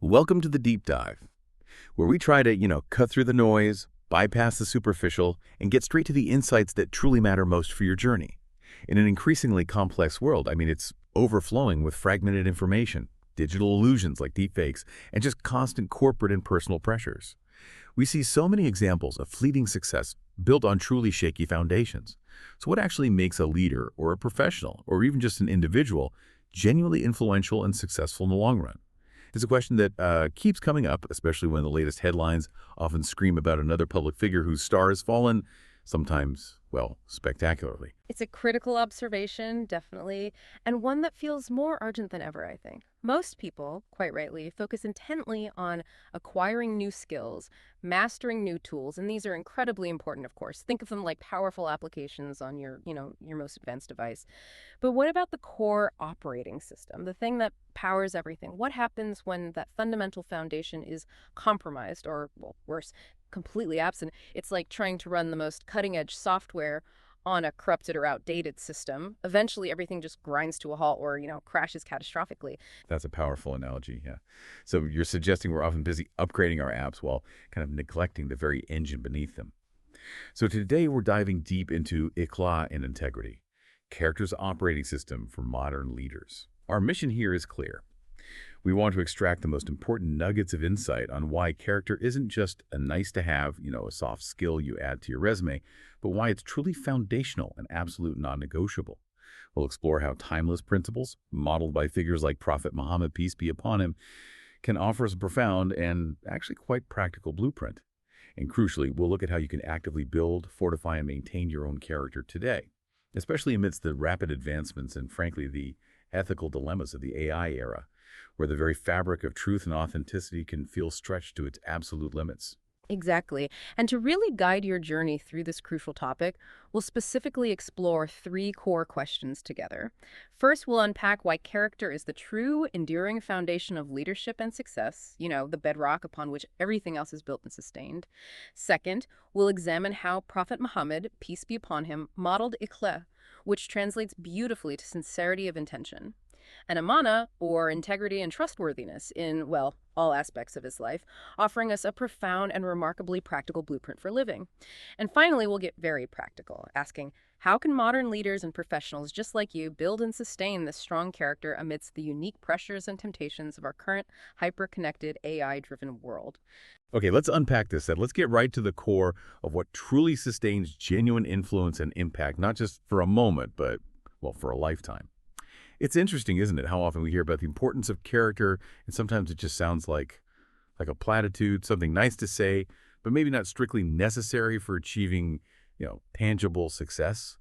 Welcome to the deep dive, where we try to, cut through the noise, bypass the superficial, and get straight to the insights that truly matter most for your journey. In an increasingly complex world, it's overflowing with fragmented information, digital illusions like deepfakes, and just constant corporate and personal pressures. We see so many examples of fleeting success built on truly shaky foundations. So what actually makes a leader or a professional or even just an individual genuinely influential and successful in the long run? It's a question that keeps coming up, especially when the latest headlines often scream about another public figure whose star has fallen, sometimes, well, spectacularly. It's a critical observation, definitely, and one that feels more urgent than ever, I think. Most people, quite rightly, focus intently on acquiring new skills, mastering new tools, and these are incredibly important, of course. Think of them like powerful applications on your most advanced device. But what about the core operating system, the thing that powers everything? What happens when that fundamental foundation is compromised or, well, worse, completely absent? It's like trying to run the most cutting-edge software on a corrupted or outdated system. Eventually, everything just grinds to a halt or, crashes catastrophically. That's a powerful analogy, yeah. So you're suggesting we're often busy upgrading our apps while kind of neglecting the very engine beneath them. So today we're diving deep into Ikhla and integrity, character's operating system for modern leaders. Our mission here is clear. We want to extract the most important nuggets of insight on why character isn't just a nice-to-have, a soft skill you add to your resume, but why it's truly foundational and absolute non-negotiable. We'll explore how timeless principles, modeled by figures like Prophet Muhammad, peace be upon him, can offer us a profound and actually quite practical blueprint. And crucially, we'll look at how you can actively build, fortify, and maintain your own character today, especially amidst the rapid advancements and, frankly, the ethical dilemmas of the AI era, where the very fabric of truth and authenticity can feel stretched to its absolute limits. Exactly. And to really guide your journey through this crucial topic, we'll specifically explore three core questions together. First, we'll unpack why character is the true, enduring foundation of leadership and success, the bedrock upon which everything else is built and sustained. Second, we'll examine how Prophet Muhammad, peace be upon him, modeled ikhla, which translates beautifully to sincerity of intention, and amana, or integrity and trustworthiness in, well, all aspects of his life, offering us a profound and remarkably practical blueprint for living. And finally, we'll get very practical, asking, how can modern leaders and professionals just like you build and sustain this strong character amidst the unique pressures and temptations of our current hyper-connected, AI-driven world? Okay, let's unpack this then. Let's get right to the core of what truly sustains genuine influence and impact, not just for a moment, but, well, for a lifetime. It's interesting, isn't it, how often we hear about the importance of character, and sometimes it just sounds like a platitude, something nice to say, but maybe not strictly necessary for achieving, tangible success.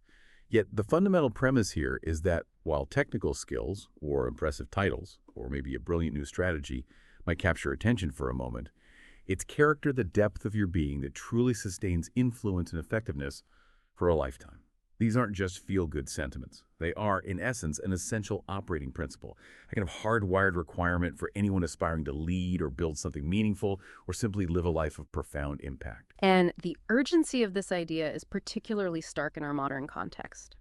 Yet the fundamental premise here is that while technical skills or impressive titles, or maybe a brilliant new strategy might capture attention for a moment, it's character, the depth of your being, that truly sustains influence and effectiveness for a lifetime. These aren't just feel-good sentiments. They are, in essence, an essential operating principle, a kind of hardwired requirement for anyone aspiring to lead or build something meaningful or simply live a life of profound impact. And the urgency of this idea is particularly stark in our modern context.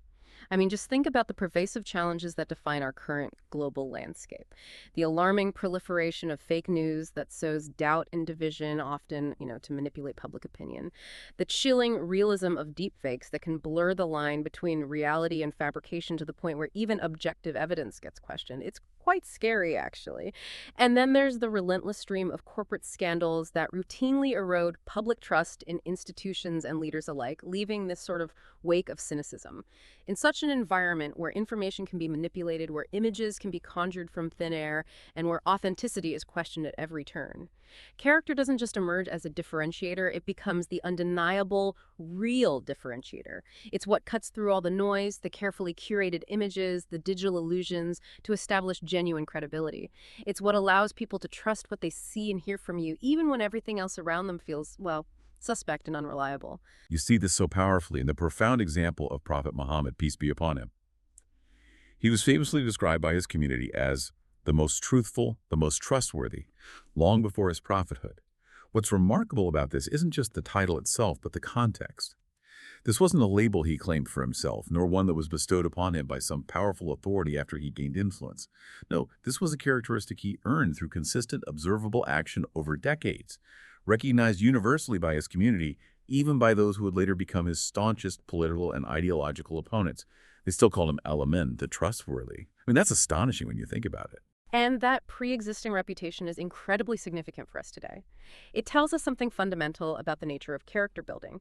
Just think about the pervasive challenges that define our current global landscape. The alarming proliferation of fake news that sows doubt and division, often, to manipulate public opinion. The chilling realism of deepfakes that can blur the line between reality and fabrication to the point where even objective evidence gets questioned. It's quite scary, actually. And then there's the relentless stream of corporate scandals that routinely erode public trust in institutions and leaders alike, leaving this sort of wake of cynicism. In such an environment where information can be manipulated, where images can be conjured from thin air, and where authenticity is questioned at every turn, character doesn't just emerge as a differentiator, it becomes the undeniable, real differentiator. It's what cuts through all the noise, the carefully curated images, the digital illusions, to establish genuine credibility. It's what allows people to trust what they see and hear from you, even when everything else around them feels, well, suspect and unreliable. You see this so powerfully in the profound example of Prophet Muhammad, peace be upon him. He was famously described by his community as the most truthful, the most trustworthy, long before his prophethood. What's remarkable about this isn't just the title itself, but the context. This wasn't a label he claimed for himself, nor one that was bestowed upon him by some powerful authority after he gained influence. No, this was a characteristic he earned through consistent, observable action over decades, recognized universally by his community, even by those who would later become his staunchest political and ideological opponents. They still called him Al-Amin, the trustworthy. I mean, that's astonishing when you think about it. And that pre-existing reputation is incredibly significant for us today. It tells us something fundamental about the nature of character building.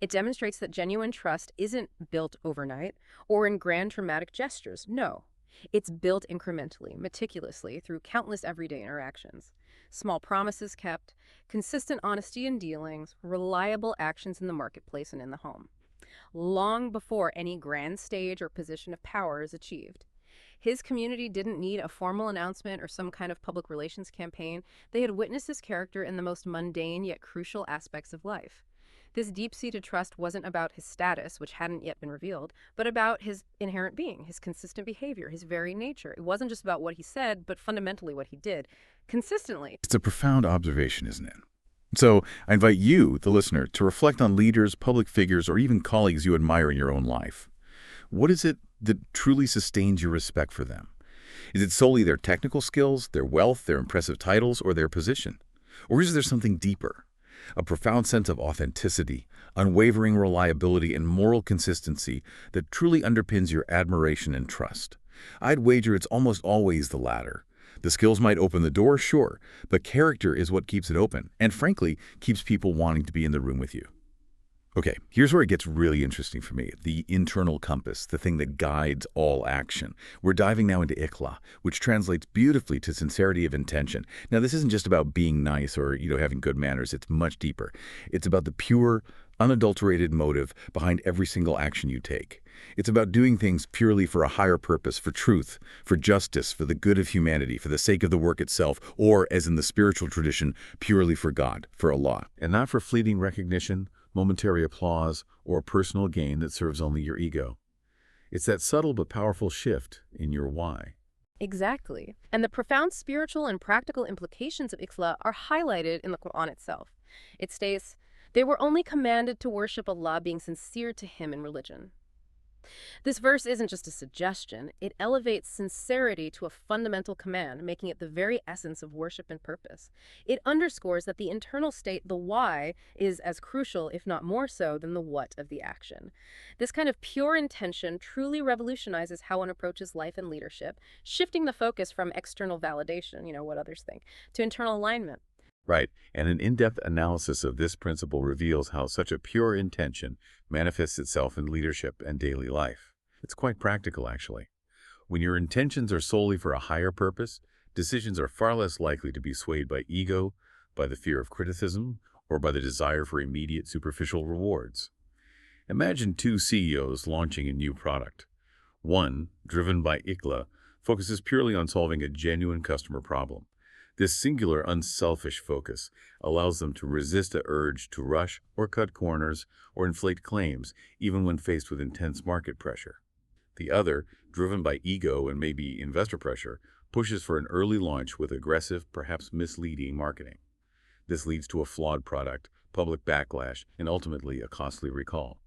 It demonstrates that genuine trust isn't built overnight or in grand dramatic gestures. No, it's built incrementally, meticulously, through countless everyday interactions. Small promises kept, consistent honesty in dealings, reliable actions in the marketplace and in the home, long before any grand stage or position of power is achieved. His community didn't need a formal announcement or some kind of public relations campaign. They had witnessed his character in the most mundane yet crucial aspects of life. This deep-seated trust wasn't about his status, which hadn't yet been revealed, but about his inherent being, his consistent behavior, his very nature. It wasn't just about what he said, but fundamentally what he did, consistently. It's a profound observation, isn't it? So I invite you, the listener, to reflect on leaders, public figures, or even colleagues you admire in your own life. What is it that truly sustains your respect for them? Is it solely their technical skills, their wealth, their impressive titles, or their position? Or is there something deeper? A profound sense of authenticity, unwavering reliability, and moral consistency that truly underpins your admiration and trust. I'd wager it's almost always the latter. The skills might open the door, sure, but character is what keeps it open, and frankly, keeps people wanting to be in the room with you. Okay, here's where it gets really interesting for me, the internal compass, the thing that guides all action. We're diving now into ikhla, which translates beautifully to sincerity of intention. Now, this isn't just about being nice or, having good manners. It's much deeper. It's about the pure, unadulterated motive behind every single action you take. It's about doing things purely for a higher purpose, for truth, for justice, for the good of humanity, for the sake of the work itself, or, as in the spiritual tradition, purely for God, for Allah, and not for fleeting recognition, momentary applause, or personal gain that serves only your ego. It's that subtle but powerful shift in your why. Exactly. And the profound spiritual and practical implications of ikhla are highlighted in the Quran itself. It states, "They were only commanded to worship Allah being sincere to Him in religion." This verse isn't just a suggestion, it elevates sincerity to a fundamental command, making it the very essence of worship and purpose. It underscores that the internal state, the why, is as crucial, if not more so, than the what of the action. This kind of pure intention truly revolutionizes how one approaches life and leadership, shifting the focus from external validation, what others think, to internal alignment. Right, and an in-depth analysis of this principle reveals how such a pure intention manifests itself in leadership and daily life. It's quite practical, actually. When your intentions are solely for a higher purpose, decisions are far less likely to be swayed by ego, by the fear of criticism, or by the desire for immediate superficial rewards. Imagine two CEOs launching a new product. One, driven by ikhla, focuses purely on solving a genuine customer problem. This singular, unselfish focus allows them to resist the urge to rush or cut corners or inflate claims, even when faced with intense market pressure. The other, driven by ego and maybe investor pressure, pushes for an early launch with aggressive, perhaps misleading marketing. This leads to a flawed product, public backlash, and ultimately a costly recall.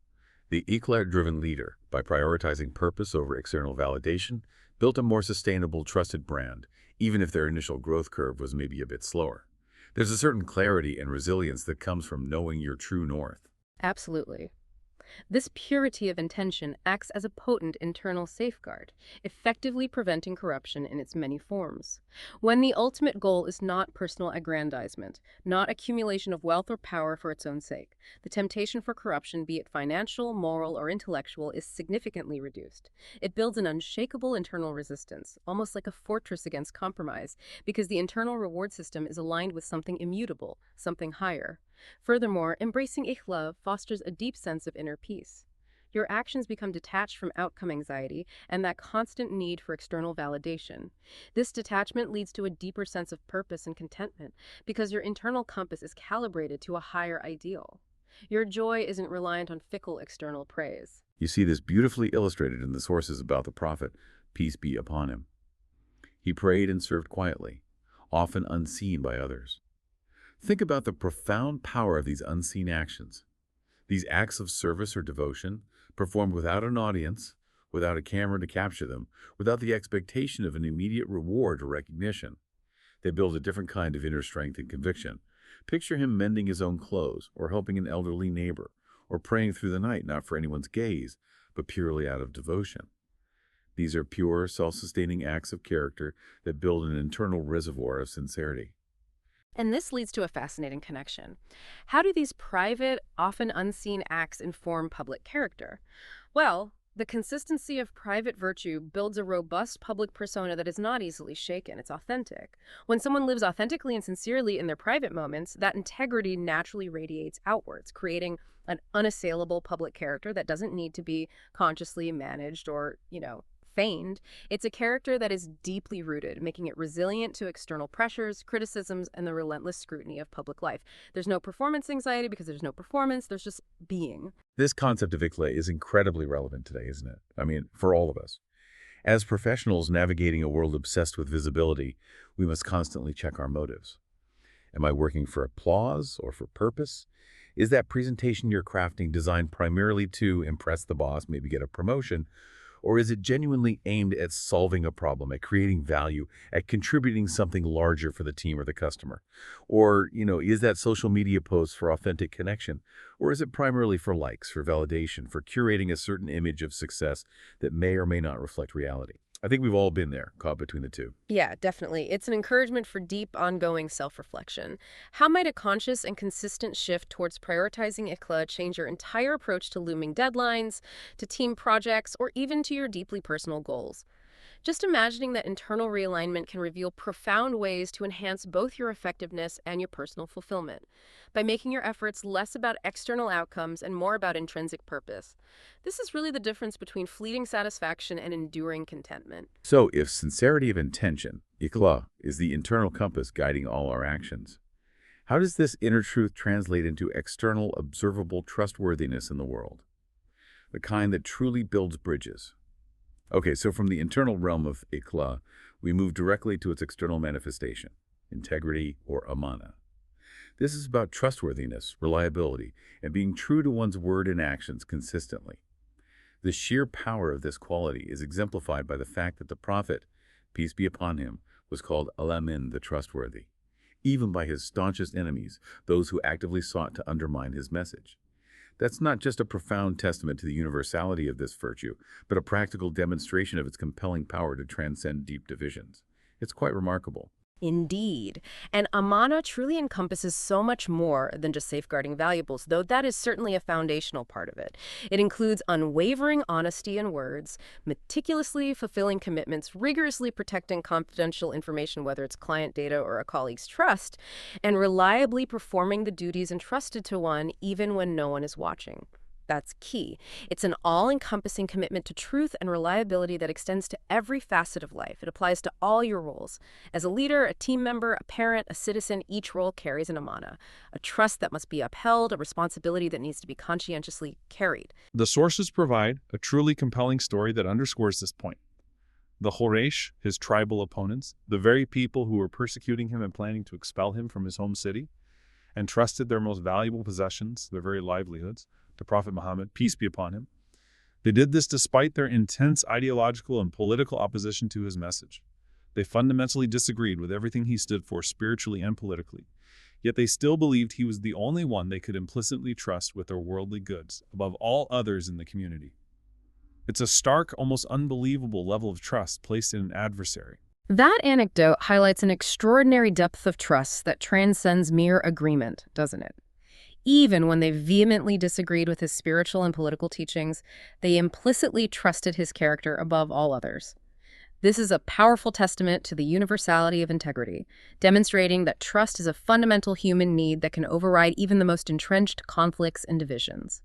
The ikhla-driven leader, by prioritizing purpose over external validation, built a more sustainable, trusted brand, even if their initial growth curve was maybe a bit slower. There's a certain clarity and resilience that comes from knowing your true north. Absolutely. This purity of intention acts as a potent internal safeguard, effectively preventing corruption in its many forms. When the ultimate goal is not personal aggrandizement, not accumulation of wealth or power for its own sake, the temptation for corruption, be it financial, moral, or intellectual, is significantly reduced. It builds an unshakable internal resistance, almost like a fortress against compromise, because the internal reward system is aligned with something immutable, something higher. Furthermore, embracing ikhla fosters a deep sense of inner peace. Your actions become detached from outcome anxiety and that constant need for external validation. This detachment leads to a deeper sense of purpose and contentment because your internal compass is calibrated to a higher ideal. Your joy isn't reliant on fickle external praise. You see this beautifully illustrated in the sources about the prophet, peace be upon him. He prayed and served quietly, often unseen by others. Think about the profound power of these unseen actions. These acts of service or devotion, performed without an audience, without a camera to capture them, without the expectation of an immediate reward or recognition. They build a different kind of inner strength and conviction. Picture him mending his own clothes, or helping an elderly neighbor, or praying through the night not for anyone's gaze, but purely out of devotion. These are pure, self-sustaining acts of character that build an internal reservoir of sincerity. And this leads to a fascinating connection. How do these private, often unseen acts inform public character? Well, the consistency of private virtue builds a robust public persona that is not easily shaken. It's authentic. When someone lives authentically and sincerely in their private moments, that integrity naturally radiates outwards, creating an unassailable public character that doesn't need to be consciously managed or, feigned. It's a character that is deeply rooted, making it resilient to external pressures, criticisms, and the relentless scrutiny of public life. There's no performance anxiety because there's no performance, there's just being. This concept of ikhla is incredibly relevant today, isn't it? I mean, for all of us. As professionals navigating a world obsessed with visibility, we must constantly check our motives. Am I working for applause or for purpose? Is that presentation you're crafting designed primarily to impress the boss, maybe get a promotion? Or is it genuinely aimed at solving a problem, at creating value, at contributing something larger for the team or the customer? Or, is that social media post for authentic connection? Or is it primarily for likes, for validation, for curating a certain image of success that may or may not reflect reality? I think we've all been there, caught between the two. Yeah, definitely. It's an encouragement for deep, ongoing self-reflection. How might a conscious and consistent shift towards prioritizing ikhla change your entire approach to looming deadlines, to team projects, or even to your deeply personal goals? Just imagining that internal realignment can reveal profound ways to enhance both your effectiveness and your personal fulfillment, by making your efforts less about external outcomes and more about intrinsic purpose. This is really the difference between fleeting satisfaction and enduring contentment. So if sincerity of intention, ikhla, is the internal compass guiding all our actions, how does this inner truth translate into external, observable trustworthiness in the world? The kind that truly builds bridges. Okay, so from the internal realm of ikhla, we move directly to its external manifestation, integrity or amana. This is about trustworthiness, reliability, and being true to one's word and actions consistently. The sheer power of this quality is exemplified by the fact that the Prophet, peace be upon him, was called Al-Amin, the trustworthy, even by his staunchest enemies, those who actively sought to undermine his message. That's not just a profound testament to the universality of this virtue, but a practical demonstration of its compelling power to transcend deep divisions. It's quite remarkable. Indeed. And amana truly encompasses so much more than just safeguarding valuables, though that is certainly a foundational part of it. It includes unwavering honesty in words, meticulously fulfilling commitments, rigorously protecting confidential information, whether it's client data or a colleague's trust, and reliably performing the duties entrusted to one even when no one is watching. That's key. It's an all-encompassing commitment to truth and reliability that extends to every facet of life. It applies to all your roles. As a leader, a team member, a parent, a citizen, each role carries an amana, a trust that must be upheld, a responsibility that needs to be conscientiously carried. The sources provide a truly compelling story that underscores this point. The Quraysh, his tribal opponents, the very people who were persecuting him and planning to expel him from his home city, entrusted their most valuable possessions, their very livelihoods, to Prophet Muhammad, peace be upon him. They did this despite their intense ideological and political opposition to his message. They fundamentally disagreed with everything he stood for spiritually and politically. Yet they still believed he was the only one they could implicitly trust with their worldly goods, above all others in the community. It's a stark, almost unbelievable level of trust placed in an adversary. That anecdote highlights an extraordinary depth of trust that transcends mere agreement, doesn't it? Even when they vehemently disagreed with his spiritual and political teachings, they implicitly trusted his character above all others. This is a powerful testament to the universality of integrity, demonstrating that trust is a fundamental human need that can override even the most entrenched conflicts and divisions.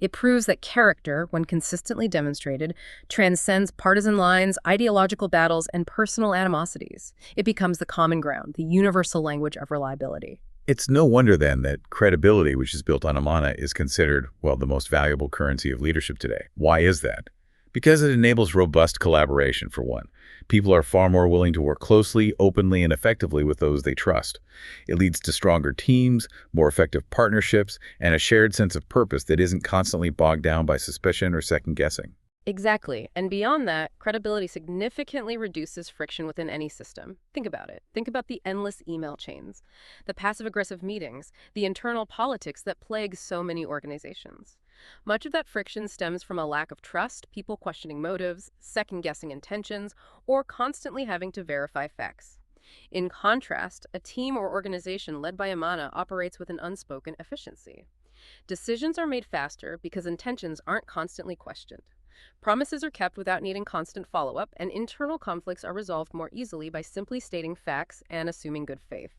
It proves that character, when consistently demonstrated, transcends partisan lines, ideological battles, and personal animosities. It becomes the common ground, the universal language of reliability. It's no wonder then that credibility, which is built on amana, is considered, well, the most valuable currency of leadership today. Why is that? Because it enables robust collaboration, for one. People are far more willing to work closely, openly, and effectively with those they trust. It leads to stronger teams, more effective partnerships, and a shared sense of purpose that isn't constantly bogged down by suspicion or second-guessing. Exactly. And beyond that, credibility significantly reduces friction within any system. Think about it. Think about the endless email chains, the passive-aggressive meetings, the internal politics that plague so many organizations. Much of that friction stems from a lack of trust, people questioning motives, second-guessing intentions, or constantly having to verify facts. In contrast, a team or organization led by Amana operates with an unspoken efficiency. Decisions are made faster because intentions aren't constantly questioned. Promises are kept without needing constant follow-up, and internal conflicts are resolved more easily by simply stating facts and assuming good faith.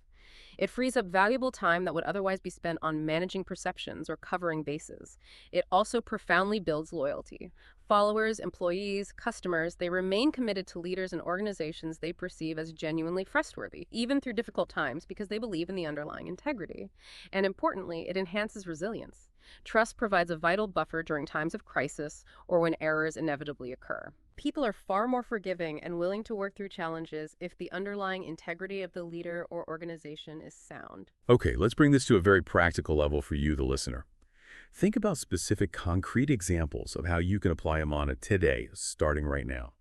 It frees up valuable time that would otherwise be spent on managing perceptions or covering bases. It also profoundly builds loyalty. Followers, employees, customers, they remain committed to leaders and organizations they perceive as genuinely trustworthy, even through difficult times, because they believe in the underlying integrity. And importantly, it enhances resilience. Trust provides a vital buffer during times of crisis or when errors inevitably occur. People are far more forgiving and willing to work through challenges if the underlying integrity of the leader or organization is sound. Okay, let's bring this to a very practical level for you, the listener. Think about specific concrete examples of how you can apply Amana today, starting right now.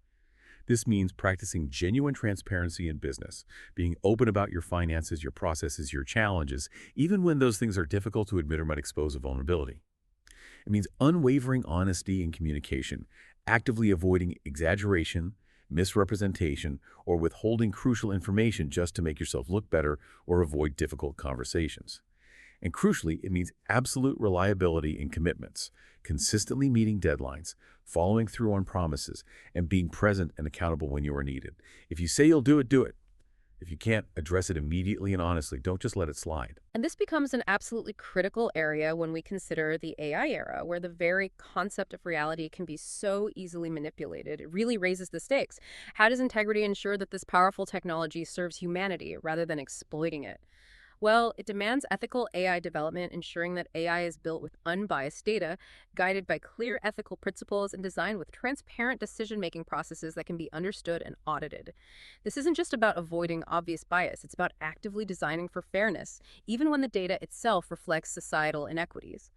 This means practicing genuine transparency in business, being open about your finances, your processes, your challenges, even when those things are difficult to admit or might expose a vulnerability. It means unwavering honesty in communication, actively avoiding exaggeration, misrepresentation, or withholding crucial information just to make yourself look better or avoid difficult conversations. And crucially, it means absolute reliability in commitments, consistently meeting deadlines, following through on promises, and being present and accountable when you are needed. If you say you'll do it, do it. If you can't, address it immediately and honestly. Don't just let it slide. And this becomes an absolutely critical area when we consider the AI era, where the very concept of reality can be so easily manipulated. It really raises the stakes. How does integrity ensure that this powerful technology serves humanity rather than exploiting it? Well, it demands ethical AI development, ensuring that AI is built with unbiased data, guided by clear ethical principles, and designed with transparent decision-making processes that can be understood and audited. This isn't just about avoiding obvious bias, it's about actively designing for fairness, even when the data itself reflects societal inequities.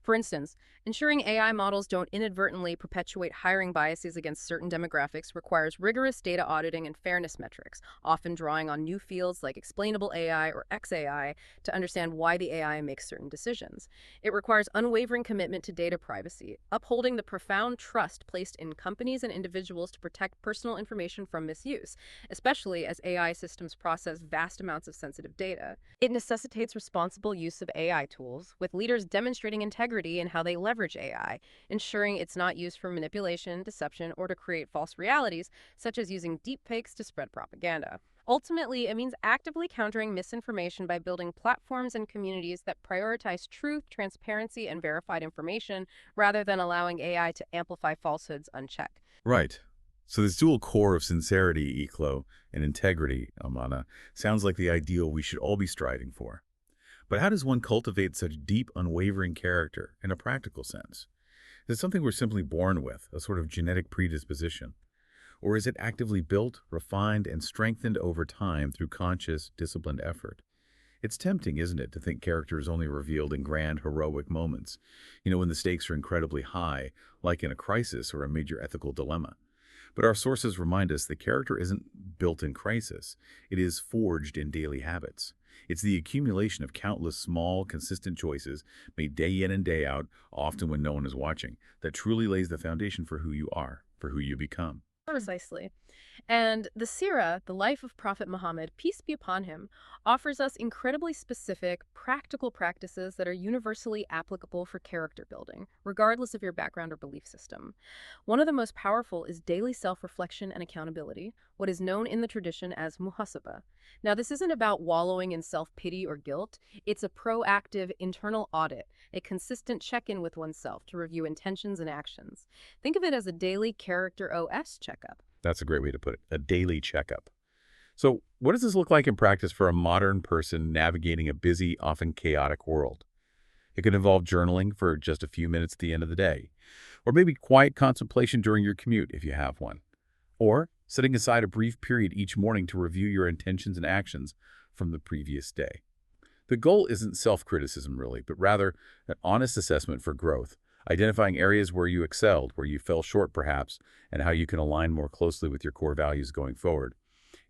For instance, ensuring AI models don't inadvertently perpetuate hiring biases against certain demographics requires rigorous data auditing and fairness metrics, often drawing on new fields like explainable AI or XAI to understand why the AI makes certain decisions. It requires unwavering commitment to data privacy, upholding the profound trust placed in companies and individuals to protect personal information from misuse, especially as AI systems process vast amounts of sensitive data. It necessitates responsible use of AI tools, with leaders demonstrating integrity in how they leverage AI, ensuring it's not used for manipulation, deception, or to create false realities, such as using deepfakes to spread propaganda. Ultimately, it means actively countering misinformation by building platforms and communities that prioritize truth, transparency, and verified information, rather than allowing AI to amplify falsehoods unchecked. Right. So this dual core of sincerity, Iklo, and integrity, Amana, sounds like the ideal we should all be striving for. But how does one cultivate such deep, unwavering character in a practical sense? Is it something we're simply born with, a sort of genetic predisposition? Or is it actively built, refined, and strengthened over time through conscious, disciplined effort? It's tempting, isn't it, to think character is only revealed in grand, heroic moments, when the stakes are incredibly high, like in a crisis or a major ethical dilemma. But our sources remind us that character isn't built in crisis. It is forged in daily habits. It's the accumulation of countless small, consistent choices made day in and day out, often when no one is watching, that truly lays the foundation for who you are, for who you become. Precisely. And the Sirah, the life of Prophet Muhammad, peace be upon him, offers us incredibly specific, practical practices that are universally applicable for character building, regardless of your background or belief system. One of the most powerful is daily self-reflection and accountability, what is known in the tradition as muhasabah. Now, this isn't about wallowing in self-pity or guilt. It's a proactive internal audit, a consistent check-in with oneself to review intentions and actions. Think of it as a daily character OS checkup. That's a great way to put it, a daily checkup. So what does this look like in practice for a modern person navigating a busy, often chaotic world? It could involve journaling for just a few minutes at the end of the day, Or maybe quiet contemplation during your commute if you have one. Or setting aside a brief period each morning to review your intentions and actions from the previous day. The goal isn't self-criticism really, but rather an honest assessment for growth, identifying areas where you excelled, where you fell short perhaps, and how you can align more closely with your core values going forward.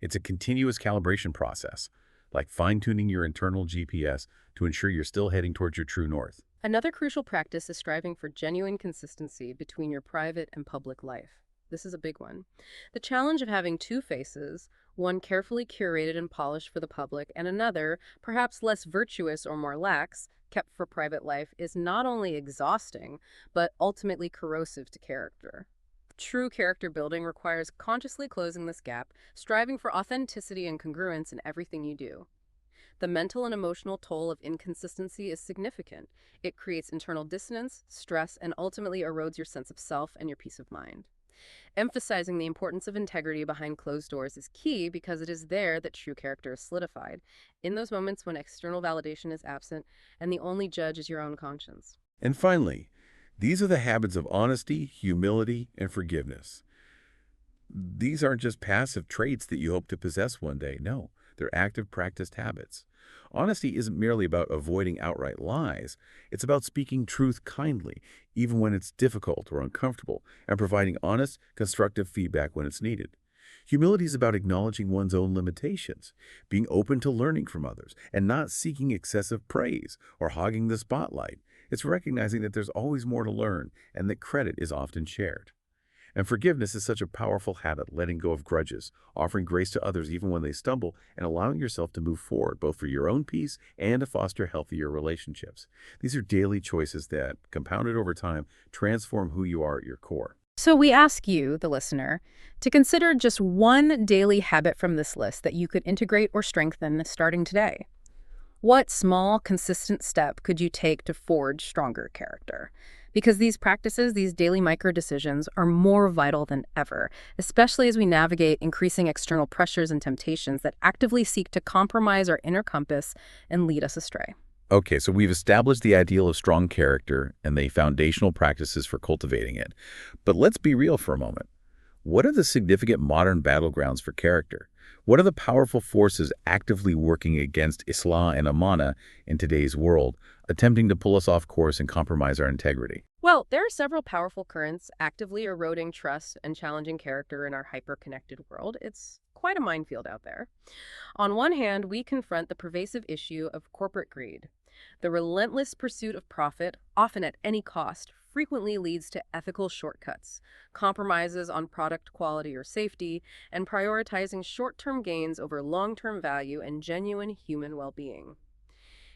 It's a continuous calibration process, like fine-tuning your internal GPS to ensure you're still heading towards your true north. Another crucial practice is striving for genuine consistency between your private and public life. This is a big one. The challenge of having two faces, one carefully curated and polished for the public, and another, perhaps less virtuous or more lax, kept for private life, is not only exhausting, but ultimately corrosive to character. True character building requires consciously closing this gap, striving for authenticity and congruence in everything you do. The mental and emotional toll of inconsistency is significant. It creates internal dissonance, stress, and ultimately erodes your sense of self and your peace of mind. Emphasizing the importance of integrity behind closed doors is key because it is there that true character is solidified, in those moments when external validation is absent and the only judge is your own conscience. And finally, these are the habits of honesty, humility, and forgiveness. These aren't just passive traits that you hope to possess one day. No, they're active, practiced habits. Honesty isn't merely about avoiding outright lies. It's about speaking truth kindly, even when it's difficult or uncomfortable, and providing honest, constructive feedback when it's needed. Humility is about acknowledging one's own limitations, being open to learning from others, and not seeking excessive praise or hogging the spotlight. It's recognizing that there's always more to learn and that credit is often shared. And forgiveness is such a powerful habit, letting go of grudges, offering grace to others even when they stumble, and allowing yourself to move forward, both for your own peace and to foster healthier relationships. These are daily choices that, compounded over time, transform who you are at your core. So we ask you, the listener, to consider just one daily habit from this list that you could integrate or strengthen starting today. What small, consistent step could you take to forge stronger character? Because these practices, these daily micro-decisions, are more vital than ever, especially as we navigate increasing external pressures and temptations that actively seek to compromise our inner compass and lead us astray. Okay, so we've established the ideal of strong character and the foundational practices for cultivating it. But let's be real for a moment. What are the significant modern battlegrounds for character? What are the powerful forces actively working against Islah and Amanah in today's world, attempting to pull us off course and compromise our integrity? Well, there are several powerful currents actively eroding trust and challenging character in our hyper-connected world. It's quite a minefield out there. On one hand, we confront the pervasive issue of corporate greed. The relentless pursuit of profit, often at any cost, frequently leads to ethical shortcuts, compromises on product quality or safety, and prioritizing short-term gains over long-term value and genuine human well-being.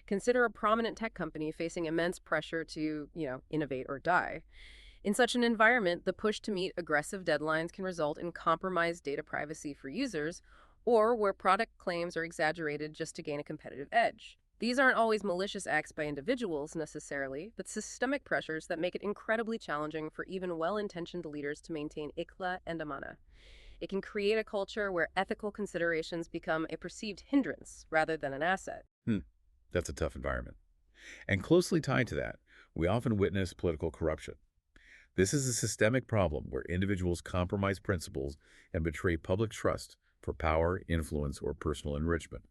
Consider a prominent tech company facing immense pressure to, innovate or die. In such an environment, the push to meet aggressive deadlines can result in compromised data privacy for users, or where product claims are exaggerated just to gain a competitive edge. These aren't always malicious acts by individuals necessarily, but systemic pressures that make it incredibly challenging for even well-intentioned leaders to maintain ikhla and amana. It can create a culture where ethical considerations become a perceived hindrance rather than an asset. That's a tough environment. And closely tied to that, we often witness political corruption. This is a systemic problem where individuals compromise principles and betray public trust for power, influence, or personal enrichment.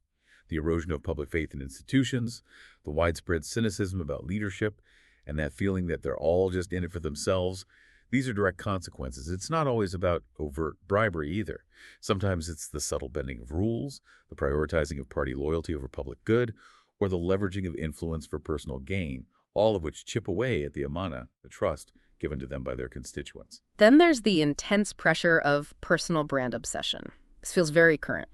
The erosion of public faith in institutions, the widespread cynicism about leadership, and that feeling that they're all just in it for themselves, these are direct consequences. It's not always about overt bribery either. Sometimes it's the subtle bending of rules, the prioritizing of party loyalty over public good, or the leveraging of influence for personal gain, all of which chip away at the amana, the trust given to them by their constituents. Then there's the intense pressure of personal brand obsession. This feels very current.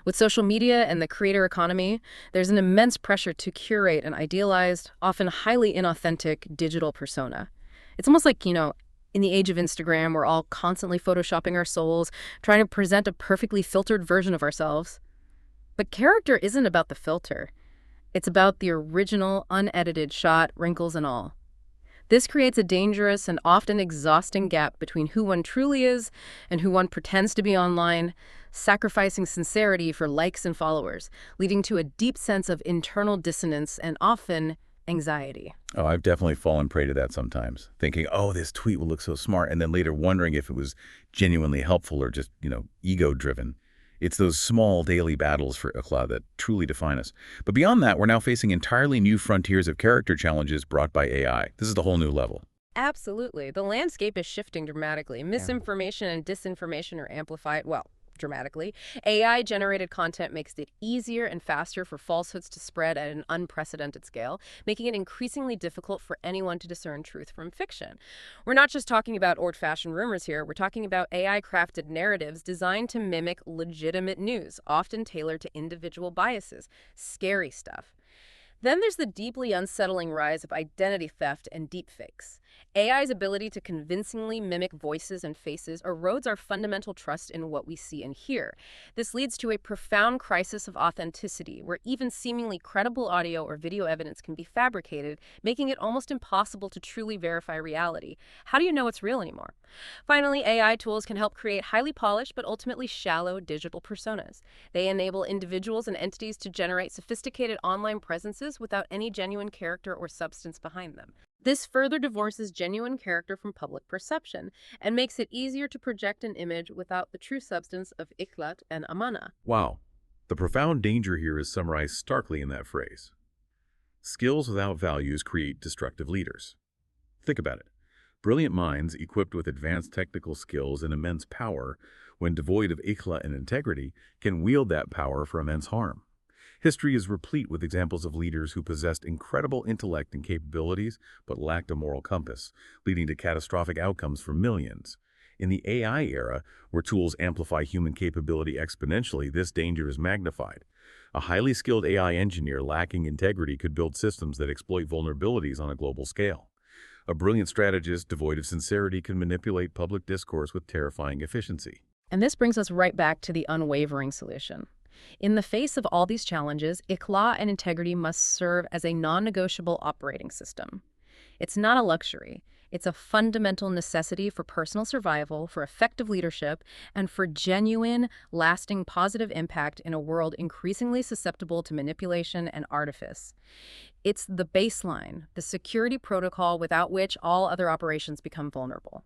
With social media and the creator economy, there's an immense pressure to curate an idealized, often highly inauthentic digital persona. It's almost like, in the age of Instagram, we're all constantly photoshopping our souls, trying to present a perfectly filtered version of ourselves. But character isn't about the filter. It's about the original, unedited shot, wrinkles and all. This creates a dangerous and often exhausting gap between who one truly is and who one pretends to be online, sacrificing sincerity for likes and followers, leading to a deep sense of internal dissonance and often anxiety. Oh, I've definitely fallen prey to that sometimes, thinking, oh, this tweet will look so smart, and then later wondering if it was genuinely helpful or just, ego-driven. It's those small daily battles for ikhla that truly define us. But beyond that, we're now facing entirely new frontiers of character challenges brought by AI. This is the whole new level. Absolutely. The landscape is shifting dramatically. Misinformation and disinformation are amplified, well, dramatically. AI-generated content makes it easier and faster for falsehoods to spread at an unprecedented scale, making it increasingly difficult for anyone to discern truth from fiction. We're not just talking about old-fashioned rumors here. We're talking about AI-crafted narratives designed to mimic legitimate news, often tailored to individual biases. Scary stuff. Then there's the deeply unsettling rise of identity theft and deepfakes. AI's ability to convincingly mimic voices and faces erodes our fundamental trust in what we see and hear. This leads to a profound crisis of authenticity, where even seemingly credible audio or video evidence can be fabricated, making it almost impossible to truly verify reality. How do you know it's real anymore? Finally, AI tools can help create highly polished but ultimately shallow digital personas. They enable individuals and entities to generate sophisticated online presences without any genuine character or substance behind them. This further divorces genuine character from public perception and makes it easier to project an image without the true substance of ikhlat and amana. Wow. The profound danger here is summarized starkly in that phrase. Skills without values create destructive leaders. Think about it. Brilliant minds equipped with advanced technical skills and immense power, when devoid of ikhla and integrity, can wield that power for immense harm. History is replete with examples of leaders who possessed incredible intellect and capabilities but lacked a moral compass, leading to catastrophic outcomes for millions. In the AI era, where tools amplify human capability exponentially, this danger is magnified. A highly skilled AI engineer lacking integrity could build systems that exploit vulnerabilities on a global scale. A brilliant strategist devoid of sincerity can manipulate public discourse with terrifying efficiency. And this brings us right back to the unwavering solution. In the face of all these challenges, ikhla and integrity must serve as a non-negotiable operating system. It's not a luxury. It's a fundamental necessity for personal survival, for effective leadership, and for genuine, lasting positive impact in a world increasingly susceptible to manipulation and artifice. It's the baseline, the security protocol without which all other operations become vulnerable.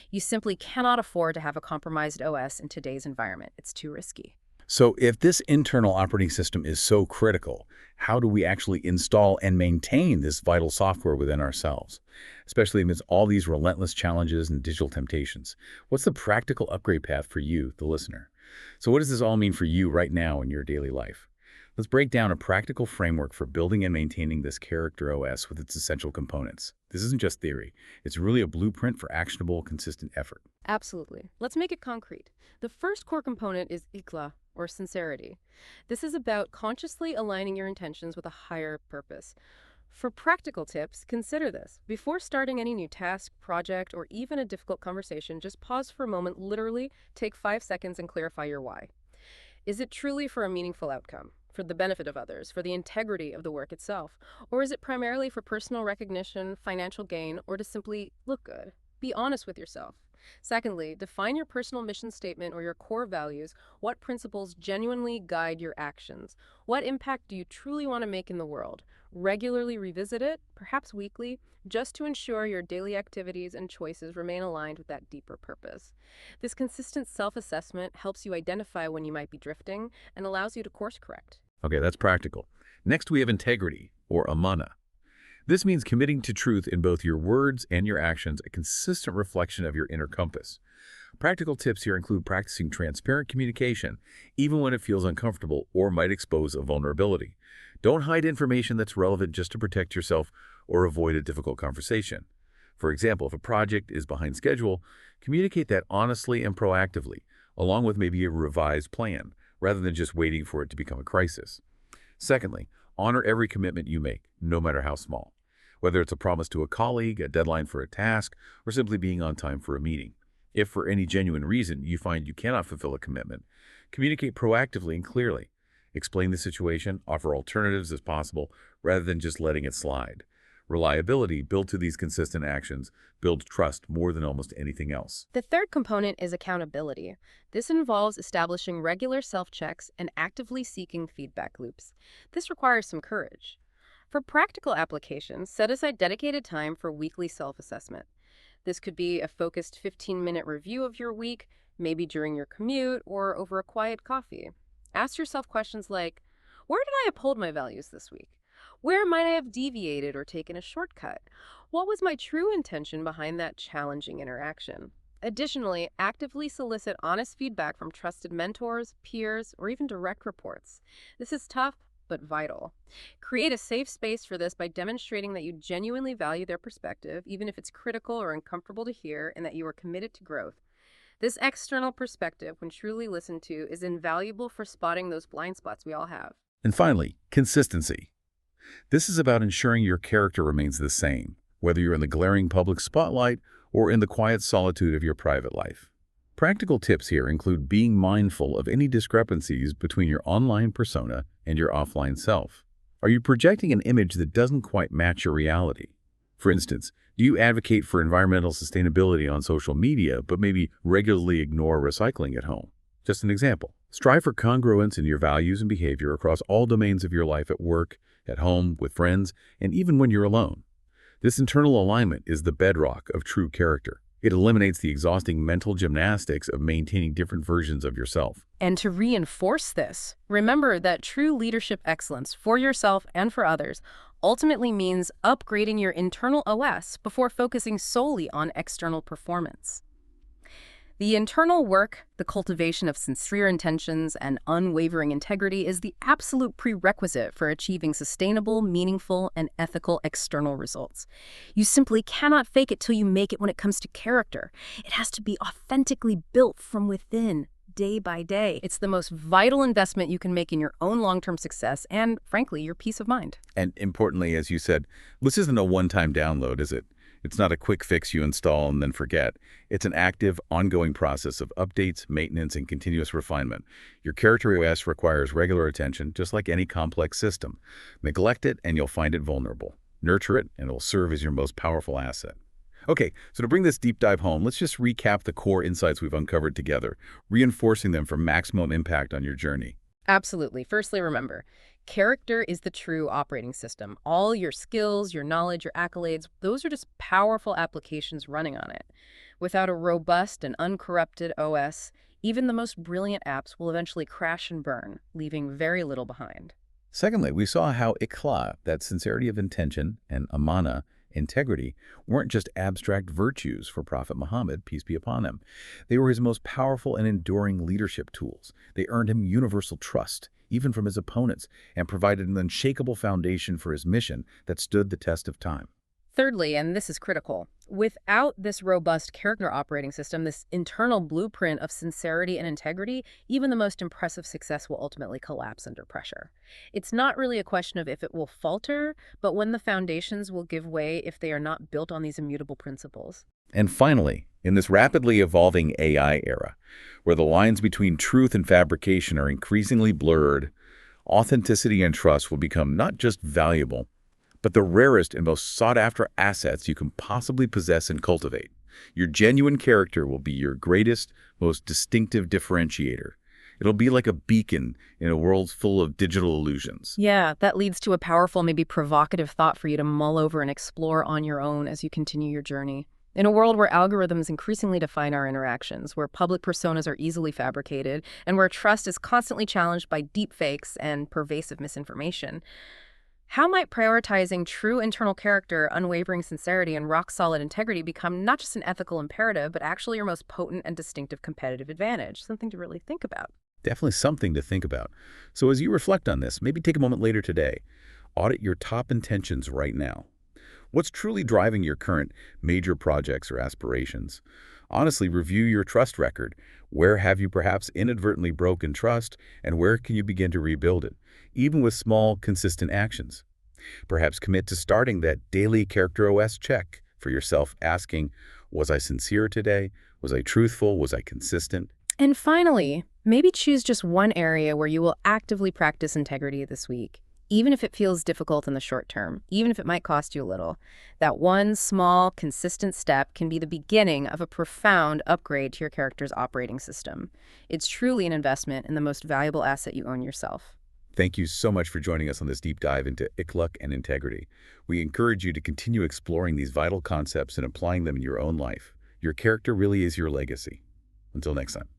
You simply cannot afford to have a compromised OS in today's environment. It's too risky. So if this internal operating system is so critical, how do we actually install and maintain this vital software within ourselves, especially amidst all these relentless challenges and digital temptations? What's the practical upgrade path for you, the listener? So what does this all mean for you right now in your daily life? Let's break down a practical framework for building and maintaining this character OS with its essential components. This isn't just theory. It's really a blueprint for actionable, consistent effort. Absolutely. Let's make it concrete. The first core component is ikhla, or sincerity. This is about consciously aligning your intentions with a higher purpose. For practical tips, consider this. Before starting any new task, project, or even a difficult conversation, just pause for a moment, literally take 5 seconds and clarify your why. Is it truly for a meaningful outcome, for the benefit of others, for the integrity of the work itself? Or is it primarily for personal recognition, financial gain, or to simply look good? Be honest with yourself. Secondly, define your personal mission statement or your core values. What principles genuinely guide your actions? What impact do you truly want to make in the world? Regularly revisit it, perhaps weekly, just to ensure your daily activities and choices remain aligned with that deeper purpose. This consistent self-assessment helps you identify when you might be drifting and allows you to course correct. Okay, that's practical. Next, we have integrity, or amana. This means committing to truth in both your words and your actions, a consistent reflection of your inner compass. Practical tips here include practicing transparent communication, even when it feels uncomfortable or might expose a vulnerability. Don't hide information that's relevant just to protect yourself or avoid a difficult conversation. For example, if a project is behind schedule, communicate that honestly and proactively, along with maybe a revised plan, rather than just waiting for it to become a crisis. Secondly, honor every commitment you make, no matter how small. Whether it's a promise to a colleague, a deadline for a task, or simply being on time for a meeting. If for any genuine reason you find you cannot fulfill a commitment, communicate proactively and clearly. Explain the situation, offer alternatives as possible, rather than just letting it slide. Reliability built to these consistent actions builds trust more than almost anything else. The third component is accountability. This involves establishing regular self-checks and actively seeking feedback loops. This requires some courage. For practical applications, set aside dedicated time for weekly self-assessment. This could be a focused 15-minute review of your week, maybe during your commute or over a quiet coffee. Ask yourself questions like, where did I uphold my values this week? Where might I have deviated or taken a shortcut? What was my true intention behind that challenging interaction? Additionally, actively solicit honest feedback from trusted mentors, peers, or even direct reports. This is tough, but vital. Create a safe space for this by demonstrating that you genuinely value their perspective, even if it's critical or uncomfortable to hear, and that you are committed to growth. This external perspective, when truly listened to, is invaluable for spotting those blind spots we all have. And finally, consistency. This is about ensuring your character remains the same, whether you're in the glaring public spotlight or in the quiet solitude of your private life. Practical tips here include being mindful of any discrepancies between your online persona and your offline self. Are you projecting an image that doesn't quite match your reality? For instance, do you advocate for environmental sustainability on social media but maybe regularly ignore recycling at home? Just an example. Strive for congruence in your values and behavior across all domains of your life at work, at home, with friends, and even when you're alone. This internal alignment is the bedrock of true character. It eliminates the exhausting mental gymnastics of maintaining different versions of yourself. And to reinforce this, remember that true leadership excellence for yourself and for others ultimately means upgrading your internal OS before focusing solely on external performance. The internal work, the cultivation of sincere intentions and unwavering integrity is the absolute prerequisite for achieving sustainable, meaningful, and ethical external results. You simply cannot fake it till you make it when it comes to character. It has to be authentically built from within, day by day. It's the most vital investment you can make in your own long-term success and, frankly, your peace of mind. And importantly, as you said, this isn't a one-time download, is it? It's not a quick fix you install and then forget. It's an active, ongoing process of updates, maintenance, and continuous refinement. Your character OS requires regular attention, just like any complex system. Neglect it, and you'll find it vulnerable. Nurture it, and it'll serve as your most powerful asset. Okay, so to bring this deep dive home, let's just recap the core insights we've uncovered together, reinforcing them for maximum impact on your journey. Absolutely. Firstly, remember, character is the true operating system. All your skills, your knowledge, your accolades, those are just powerful applications running on it. Without a robust and uncorrupted OS, even the most brilliant apps will eventually crash and burn, leaving very little behind. Secondly, we saw how ikhla, that sincerity of intention, and amana, integrity, weren't just abstract virtues for Prophet Muhammad, peace be upon him. They were his most powerful and enduring leadership tools. They earned him universal trust, even from his opponents, and provided an unshakable foundation for his mission that stood the test of time. Thirdly, and this is critical, without this robust character operating system, this internal blueprint of sincerity and integrity, even the most impressive success will ultimately collapse under pressure. It's not really a question of if it will falter, but when the foundations will give way if they are not built on these immutable principles. And finally, in this rapidly evolving AI era, where the lines between truth and fabrication are increasingly blurred, authenticity and trust will become not just valuable, but the rarest and most sought-after assets you can possibly possess and cultivate. Your genuine character will be your greatest, most distinctive differentiator. It'll be like a beacon in a world full of digital illusions. Yeah, that leads to a powerful, maybe provocative thought for you to mull over and explore on your own as you continue your journey. In a world where algorithms increasingly define our interactions, where public personas are easily fabricated, and where trust is constantly challenged by deepfakes and pervasive misinformation, how might prioritizing true internal character, unwavering sincerity, and rock-solid integrity become not just an ethical imperative, but actually your most potent and distinctive competitive advantage? Something to really think about. Definitely something to think about. So as you reflect on this, maybe take a moment later today. Audit your top intentions right now. What's truly driving your current major projects or aspirations? Honestly, review your trust record. Where have you perhaps inadvertently broken trust, and where can you begin to rebuild it, even with small, consistent actions? Perhaps commit to starting that daily character OS check for yourself, asking, was I sincere today? Was I truthful? Was I consistent? And finally, maybe choose just one area where you will actively practice integrity this week. Even if it feels difficult in the short term, even if it might cost you a little, that one small, consistent step can be the beginning of a profound upgrade to your character's operating system. It's truly an investment in the most valuable asset you own yourself. Thank you so much for joining us on this deep dive into ikhlaq and integrity. We encourage you to continue exploring these vital concepts and applying them in your own life. Your character really is your legacy. Until next time.